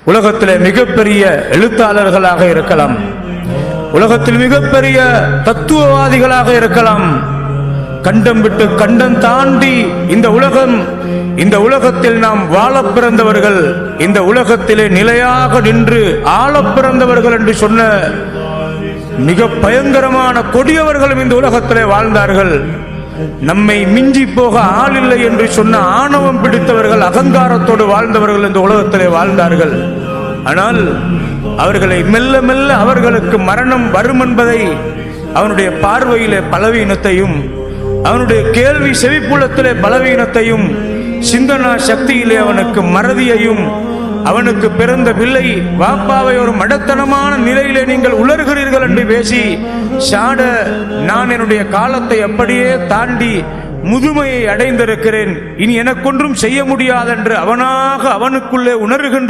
உலகத்திலே மிகப்பெரிய எழுத்தாளர்களாக இருக்கலாம், உலகத்தில் மிகப்பெரிய தத்துவவாதிகளாக இருக்கலாம். கண்டம் விட்டு கண்டம் தாண்டி இந்த உலகத்தில் நாம் வாழ பிறந்தவர்கள், இந்த உலகத்திலே நிலையாக நின்று ஆள பிறந்தவர்கள் என்று சொன்ன மிக பயங்கரமான கொடியவர்களும் இந்த உலகத்திலே வாழ்ந்தார்கள். நம்மை மிஞ்சி போக ஆள் இல்லை என்று சொன்ன ஆணவம் பிடித்தவர்கள், அகங்காரத்தோடு வாழ்ந்தவர்கள் இந்த உலகத்திலே வாழ்ந்தார்கள். ஆனால் அவர்களை மெல்ல மெல்ல அவர்களுக்கு மரணம் வரும் என்பதை அவனுடைய பார்வையிலே பலவீனத்தையும், அவனுடைய கேள்வி செவிப்புலத்திலே பலவீனத்தையும், சிந்தனா சக்தியிலே அவனுக்கு மறதியையும், அவனுக்கு பிறந்த பிள்ளை வாப்பாவை ஒரு மடத்தனமான நிலையிலே நீங்கள் உலர்கிறீர்கள் என்று பேசி சாட, நான் என்னுடைய காலத்தை அப்படியே தாண்டி முதுமையை அடைந்திருக்கிறேன், இனி எனக்கொன்றும் செய்ய முடியாதென்று அவனுக்குள்ளே உணர்கின்ற